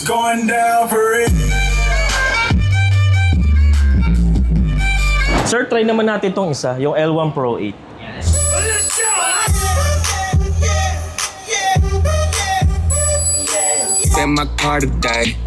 It's going down for it. Sir, try naman natin itong isa, yung L1 Pro 8. In my car today,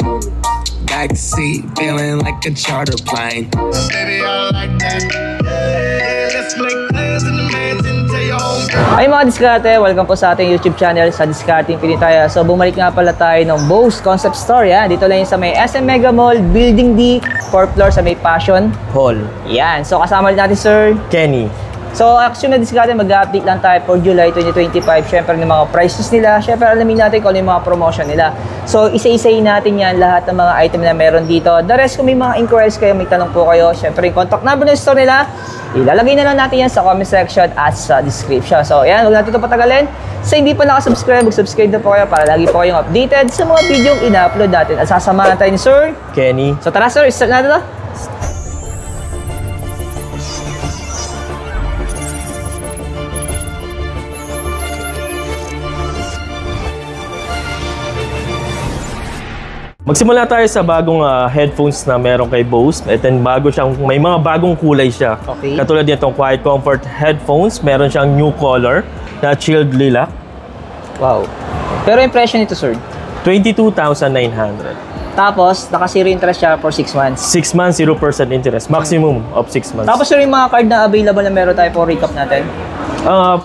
backseat feeling like a charter plane. Baby, I like that. Yeah, let's make plans in the mansion till you're home. Ay mga diskarte, welcome po sa ating YouTube channel sa Discarding Pinitaya. So bumalik nga pala tayo ng Bose Concept Store. Yan. Dito lang yun sa may SM Mega Mall, Building D, 4th floor sa may Passion Hall. Yan. So kasama rin natin Sir Kenny. So actually na diskarte, mag-update lang tayo for July 2025. Syempre ng mga prices nila. Syempre alamin natin kung ano yung mga promotion nila. So isa-isayin natin yan lahat ng mga item na meron dito. The rest kung may mga inquiries kayo, may tanong po kayo. Syempre yung contact number ng store nila, ilalagay na lang natin yan sa comment section at sa description. So yan, huwag natin ito patagalin. Sa hindi pa nakasubscribe, mag-subscribe na po kayo para lagi po kayong updated sa mga video yung ina-upload natin. At sasamahan tayo ni Sir Kenny. So tara Sir, start natin ito. Magsimula tayo sa bagong headphones na meron kay Bose. And then may mga bagong kulay siya. Okay. Katulad nitong Quiet Comfort headphones, meron siyang new color na chilled lilac. Wow. Pero impression nito Sir? 22,900. Tapos, naka-zero interest siya for 6 months. 6 months, 0% interest. Maximum of 6 months. Tapos Sir, yung mga card na available na meron tayo for recap natin.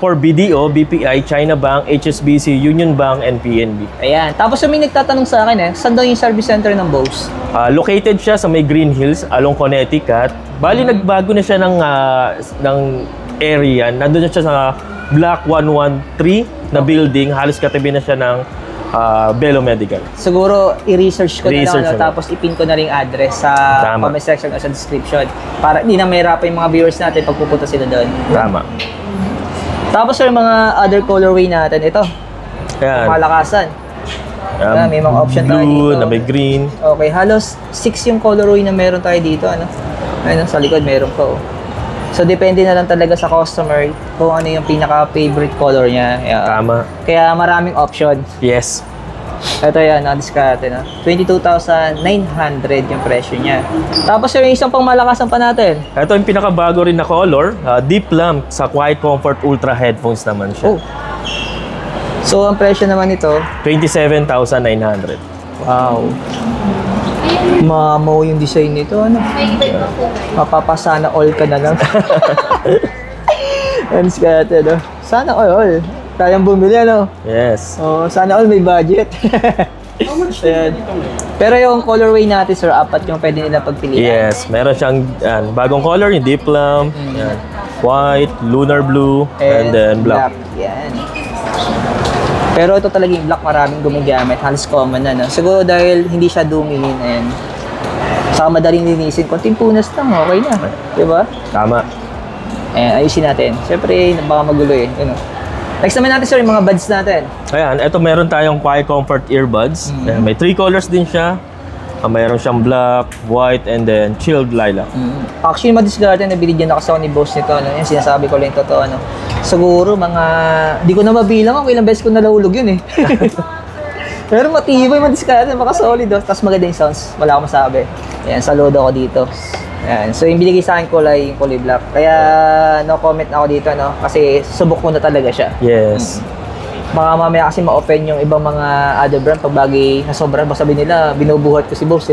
For BDO, BPI, China Bank, HSBC, Union Bank, and PNB. Ayan. Tapos may nagtatanong sa akin saan daw yung service center ng Bose? Located siya sa may Green Hills, along Connecticut. Bali, nagbago na siya ng area. Nandun na siya sa Block 113 na building. Halos katabi na siya ng Bello Medical. Siguro, i-research ko na Research lang, mo. tapos ipin ko na rin address sa Tama. comment section o sa description. Para hindi na mahirapan yung mga viewers natin pag pupunta sila doon. Tama. Tapos Sir, mga other colorway natin. Ito, Ayan. malakasan. May mga option tayo Blue, dito. na may green. Okay, halos 6 yung colorway na meron tayo dito. Ayun, sa likod meron pa. So, depende na lang talaga sa customer kung ano yung pinaka-favorite color niya. Yeah. Tama. Kaya maraming option. Yes. Ito yan, discard na. 22,900 yung presyo niya. Tapos yung isang pang malakasan pa natin. Ito yung pinakabago rin na color. Deep Plum sa Quiet Comfort Ultra headphones naman siya. Oh. So, ang presyo naman nito, 27,900. wow. Mamaw yung design nito, mapapasana all ka na lang. Discard, Sana all. Kayang bumili, Yes. Oh, sana all may budget. Ayan. Pero yung colorway natin, Sir, apat yung pwede nila pagpilian. Yes. Meron siyang bagong color, yung Deep Plum. Yan. White, Lunar Blue, and then black. Yan. Pero ito talaga yung black, maraming gumagamit. Halos common na, Siguro dahil hindi siya dumihin, and saka madaling linisin. Konting punas lang, okay na. Diba? Tama. Ayan, ayusin natin. Siyempre, baka magulo Next naman natin, Sir, yung mga buds natin. Ayan, ito meron tayong Quiet Comfort earbuds. Ayan, may 3 colors din siya. Mayroon siyang black, white, and then chilled lilac. Actually, madiscard na binigyan na kasi ako ni boss nito. Yan, sinasabi ko lang yung totoo. Siguro, di ko na mabilang kung ilang beses ko nalahulog yun Pero matibay, madiscard maka solid. Tapos maganda yung sounds. Wala akong masabi. Ayan, saludo ako dito. Ayan. So, yung binigay sa akin kulay black. Kaya, no comment na ako dito, Kasi subok ko na talaga siya. Yes. Baka mamaya kasi ma-open yung ibang mga other brand pag bagay na sobrang baka sabihin nila, binubuhat ko si boss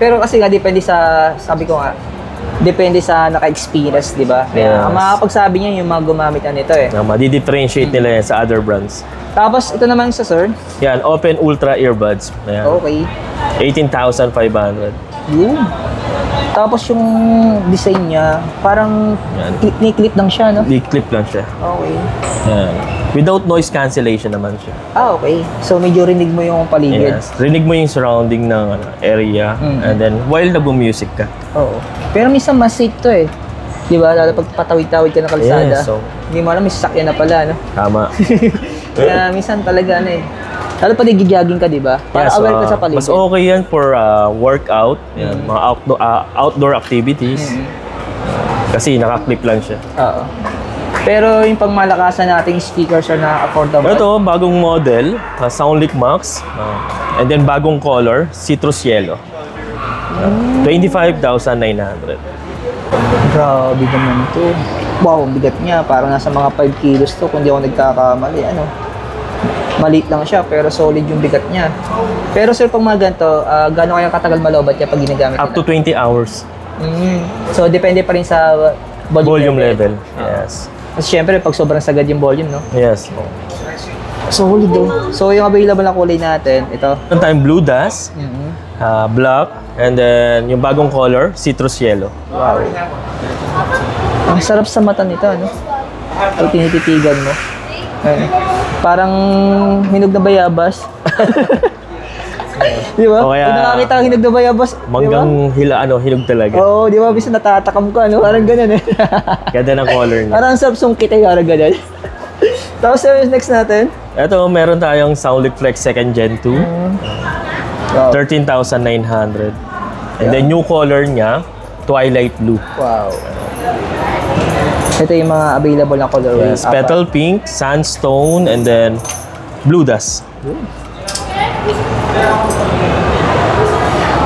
Pero kasi nga, depende sa, sabi ko nga, depende sa naka-experience, di ba? Kaya, Yes. ang makakapagsabi niya yung mga gumamit na nito Madi-differentiate nila yan sa other brands. Tapos, ito naman sa Sir. Yan, Open Ultra earbuds. Ayan. Okay. 18,500. Yun. Tapos yung design niya, parang Yan. clip lang siya, Di-clip lang siya. Okay. Yan. Without noise cancellation naman siya. Okay. So, medyo rinig mo yung paligid. Yes. Rinig mo yung surrounding ng area. And then, while nag-music ka. Oo. Pero minsan mas safe to Di ba? Lalo pag patawid-tawid ka ng kalsada. Yes, so, Hindi mo alam, may sasakyan na pala, tama. Kaya minsan talaga, Lalo pag nag-jogging ka, di ba? Para Yes, aware ka sa paligid. mas okay yan for workout, yan, mga outdoor activities. Kasi naka-clip lang siya. Oo. Pero yung pangmalakasan nating speakers are na affordable. Ito, bagong model, Soundlick Max. And then bagong color, Citrus Yellow. 25,900. Grabe naman to. Wow, ang bigat niya. Parang nasa mga 5 kilos to kung di ako nagkakamali. Ano? Maliit lang siya pero solid yung bigat niya. Pero sir, pag mga ganito, gaano kaya katagal malobat niya pag ginagamit Up to 20 hours. So, depende pa rin sa Volume level. Yes. Kasi syempre, pag sobrang sagad yung volume, no? Yes. Solid do. So, yung available na kulay natin, ito. Meron tayong Blue Dust, black, and then yung bagong color, Citrus Yellow. Wow. Ang sarap sa mata nito, ano? Pag tinititigan mo. Ayun. Parang hinog na bayabas. Di ba? O kaya- Pag nakakita ang hinog na bayabas, Manggang hinog talaga. Oo, di ba? Bisa natatakam ko, ano? Parang ganun eh. Ganda ng color niya. Parang sarap sungkit eh, parang ganun. Tapos next natin. Ito, meron tayong Soundlick Flex 2nd Gen 2. Wow. 13,900. And then new color niya, Twilight Blue. Wow. Ito yung mga available na colorways. Yes, petal pink, sandstone, and then blue dust.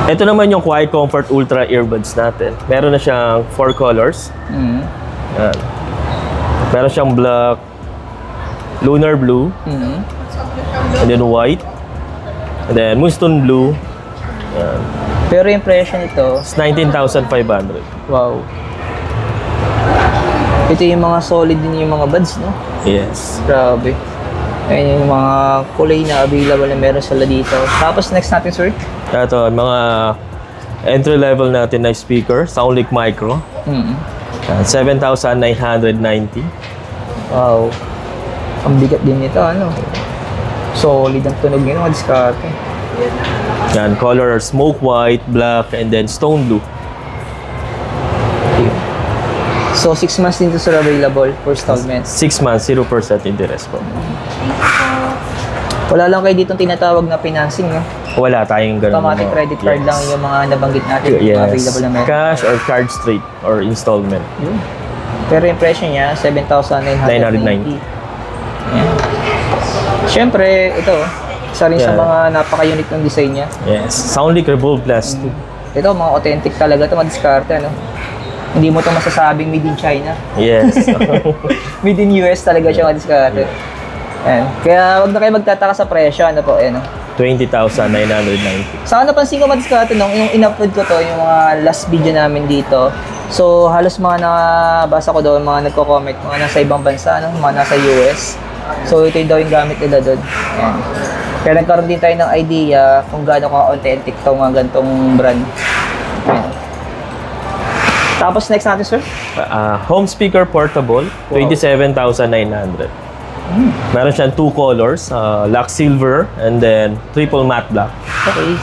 Ito naman yung Quiet Comfort Ultra earbuds natin. Meron na siyang 4 colors. Yan. Meron siyang black, lunar blue, and then white, and then moonstone blue. Yan. Pero yung presyo nito, It's 19,500. wow. Ito yung mga solid din yung mga buds, no? Yes. Grabe. Ayun yung mga kulay na available na meron sila dito. Tapos next natin, sir. Ito, mga entry level natin na speaker, Soundlick Micro. 7,990. Wow. Ang bigat din nito, ano? Solid ang tunog nito, mga diskarte. Yan, color smoke white, black, and then stone blue. So, 6 months din to, sir, available for installments. 6 months, 0% interest po. Wala lang kayo dito tinatawag na financing, no? Wala tayong ganun. Automatic credit card lang yung mga nabanggit natin. Mga Yes. available na meron. Cash or card straight or installment. Pero yung presyo niya, 7,990. Ayan. Siyempre, ito, isa rin sa Yeah. mga napaka-unique ng design niya. Yes. Soundlick Revolve Plus 2. Ito, mga authentic talaga ito, madiskarte, ano? Hindi mo ito masasabing made in China. Yes. Made in US talaga siya, madiskarte. Ayan. Kaya wag na kayo magtataka sa presyo, ano po, ano. 20,990. Saka napansin ko, madiskarte, nung in-upload ko to, yung mga last video namin dito. So, halos mga nabasa ko doon, mga nagko-comment, mga nasa ibang bansa, ano, mga nasa US. So, ito yung daw yung gamit nila doon. Ayan. Kaya nagkaroon din tayo ng idea kung gaano ka-authentic itong mga gantong brand. Ayan. Tapos next natin, sir? Home speaker portable, 27,900. Meron siyang 2 colors, black silver, and then triple matte black. Okay.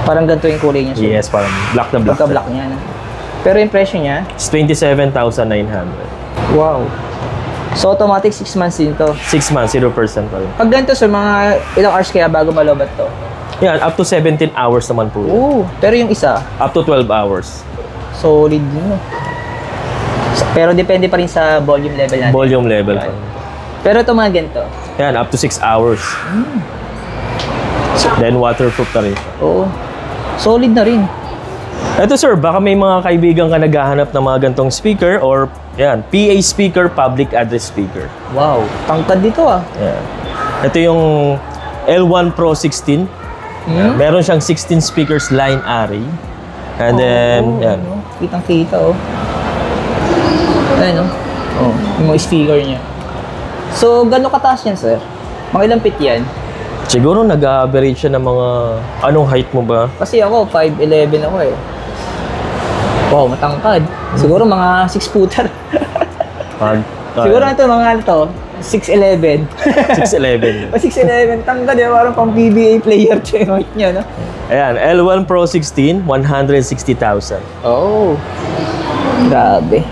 Parang ganito yung kulay niya, sir. Yes, parang black na black. Pagka-black niya, no? Pero yung presyo niya, It's 27,900. wow. So, automatic 6 months din to. 6 months, 0% pa rin. Pag ganito, sir, mga ilang hours kaya bago malobat to? Yan, up to 17 hours naman po yun. Oo. Pero yung isa, Up to 12 hours. solid din, no? Pero depende pa rin sa volume level natin. Volume level pa rin. Pero ito mga ganito. Yan, up to 6 hours. Then waterproof na rin. Oo. Solid na rin. Ito sir, baka may mga kaibigan ka naghahanap ng mga gantong speaker or yan, PA speaker, public address speaker. Wow. Tangkad dito, ah. Yan. Ito yung L1 Pro 16. Yan. Meron siyang 16 speakers line array. And then, yan. Ano, kitang-kita, oh. Ayan, oh. Yung mga speaker niya. So, gano'ng kataas yan, sir? Mga ilang feet yan? Siguro nag-average siya ng mga... Anong height mo ba? Kasi ako, 5'11 ako eh. Wow, matangkad. Siguro mga 6-footer. Siguro ito, mga ano to, 6'11. 6'11. O 6'11, tangkad eh. Parang pang PBA player siya yung height niya, no? Ayan, L1 Pro 16, 160,000. Oh. Grabe.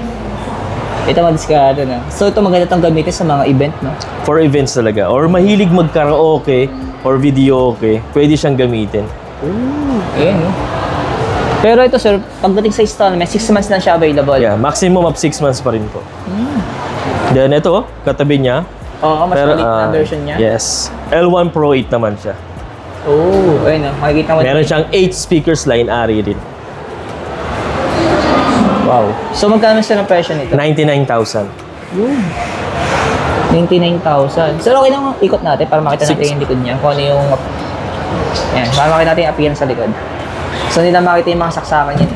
Ito madiskado na. So ito maganda itong gamitin sa mga event, no? For events talaga. Or mahilig mag-karaoke or videoke, pwede siyang gamitin. Ayan, no? Pero ito, sir, pagdating sa installment, 6 months lang siya available. Yeah, maximum of 6 months pa rin po. Then ito, katabi niya. Oo, mas maliit na version niya. Yes. L1 Pro 8 naman siya. Oh, ayun o. Makikita mo. Meron siyang 8 speakers line ari din. Wow. So, magkano siya ng presyo nito? 99,000. 99,000. So, okay lang ikot natin para makita natin yung likod niya. Kung ano yung... Ayan, para makita natin yung appearance sa likod. So, nila makita yung mga saksakan yan.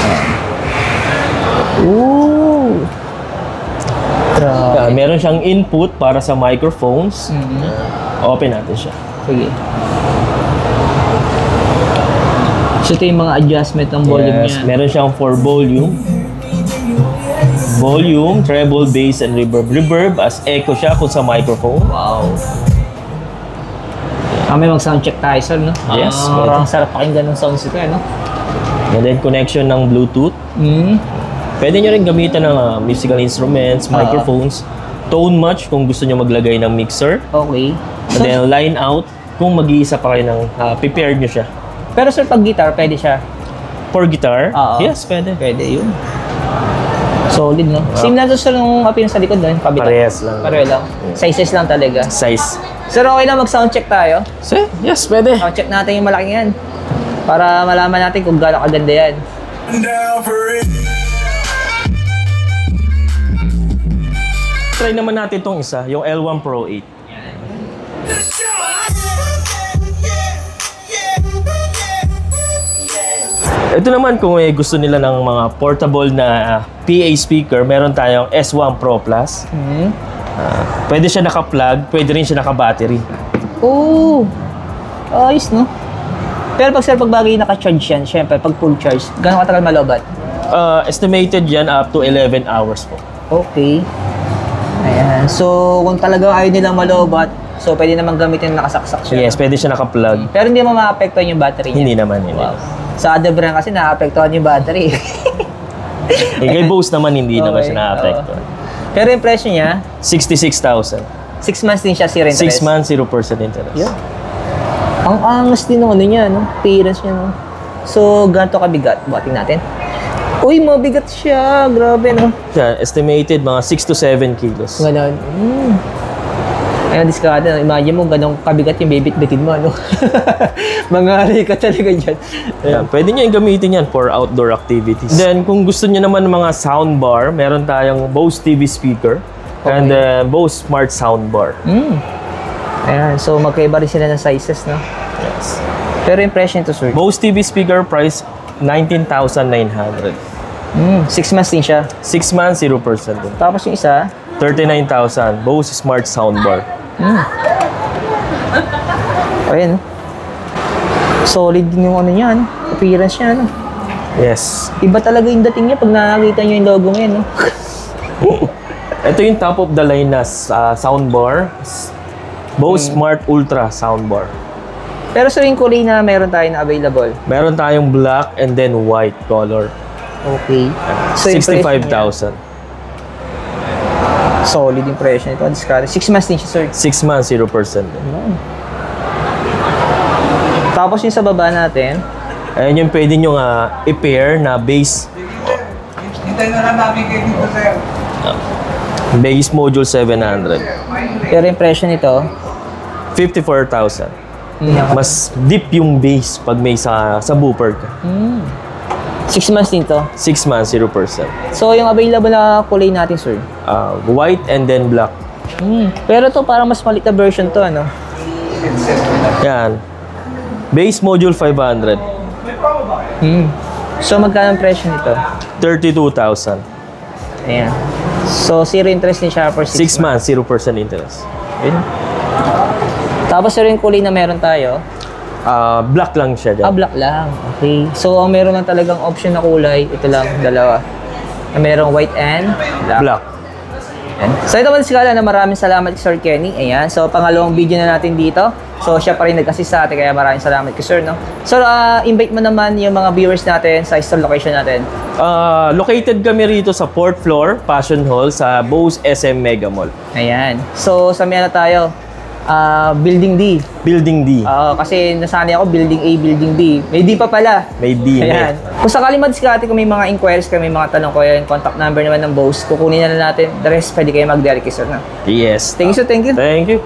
Ayan. Ooh! Grabe. Meron siyang input para sa microphones. Open natin siya. Sige. So, ito yung mga adjustment ng volume Yes, niya. meron siyang for volume. Volume, treble, bass, and reverb. Reverb as echo siya kung sa microphone. Wow. Kami mag-soundcheck tayo, sir, no? Yes, Parang sarap pakinggan ng sounds ito, no? And then connection ng Bluetooth. Pwede nyo rin gamitan ng musical instruments, microphones. Tone match kung gusto nyo maglagay ng mixer. Okay. And then line out kung mag-iisa pa kayo ng prepared nyo siya. Pero sir, pag guitar, pwede siya. For guitar? Oo. Yes, pwede. Pwede yun. Solid, no? Same lang to sir nung appearance sa likod, no? Kabitan. Parehas lang. Pareho lang. Sizes lang talaga. Size. Sir, okay lang mag-soundcheck tayo. Yes, pwede. Soundcheck natin yung malaking yan. Para malaman natin kung gaano kaganda yan. Down for it. Try naman natin itong isa, yung L1 Pro 8. Ito naman kung gusto nila ng mga portable na PA speaker, meron tayong S1 Pro Plus. Pwede siya naka-plug, pwede rin siya naka-battery. Oh! Ayos, no? Pero pag sir, pag bagay naka-charge yan, syempre, pag full charge, gano'ng katagal malobat? Estimated yan up to 11 hours po. Okay. Ayan. So, kung talagang ayaw nilang malobat, so pwede naman gamitin na nakasaksak siya. Yes, pwede siya naka-plug. Pero hindi mo ma-apektuhan yung battery niya. Hindi naman yun. Wow. Sa other brand kasi na-apektuhan yung battery. Kay Bose naman, hindi naman siya Okay, na-apektuhan. Pero yung presyo niya, 66,000. 6 months din siya zero 6 interest. months, 0% interest. Yeah. Ang angas din ng ano niya, no? Appearance niya, no? So, ganito kabigat. Buhatin natin. Uy, mabigat siya. Grabe, no? Siya, estimated mga 6 to 7 kilos. Ganon. Ayun, discard. Imagine mo, ganong kabigat yung bibit-bitin mo, ano? Mangali ka talaga dyan. Yeah, pwede nyo yung gamitin yan for outdoor activities. Then, kung gusto nyo naman ng mga soundbar, meron tayong Bose TV speaker and Bose Smart Soundbar. Ayan, so magkaiba rin sila ng sizes, no? Yes. Pero yung presyo nito, sir? Bose TV speaker price 19,900. 6 months din siya. 6 months, 0% din. Tapos yung isa, 39,000. Bose Smart Soundbar. ayun. Solid din yung ano niya, no? Appearance niya, no? Yes. Iba talaga yung dating niya pag nakakita niyo yung logo ngayon, no? Ito yung top of the line na soundbar. Bose Smart Ultra Soundbar. Pero sir, yung kulay na meron tayo na available. Meron tayong black and then white color. Okay. So, yung presyo niya, 65,000. solid yung presyo nito. Discard. 6 months din siya, sir. 6 months, 0% din. Tapos yung sa baba natin, Ayan yung pwede nyo i-pair na bass. Bass module 700. pero yung presyo nito, 54,000. Mas deep yung bass pag may sa booper ka. 6 months din to. 6 months, 0%. So, yung available na kulay natin, sir. White and then black. Pero to parang mas maliit na version to, ano? Yan. Bass module 500. So, magkano ang presyo nito? 32,000. Ayan. So, zero interest din siya for 6 6 months, 0% interest. Yun. Tapos, sir, yung kulay na meron tayo, Black lang siya dyan. black lang. Okay. So, ang meron lang talagang option na kulay, ito lang, dalawa. Na merong white and black. Black. Ayan. So, ito man sigala na maraming salamat kay Sir Kenny. Ayan. So, pangalawang video na natin dito. So, siya pa rin nag-assist sa atin, kaya maraming salamat kay Sir, no? So, invite mo naman yung mga viewers natin sa store location natin. Located kami rito sa 4th floor, Passion Hall, sa Bose SM Mega Mall. Ayan. So, sa na tayo. Building D. Building D. Kasi nasanay ako building A, building B. May D pa pala. May D. Ayan. Kung sakali madiskarte, kung may mga inquiries ka, may mga tanong ko, yan, contact number naman ng boss, kukunin na natin. The rest, pwede kayo mag-direct sir na. Yes. Thank you, sir. Thank you. Thank you.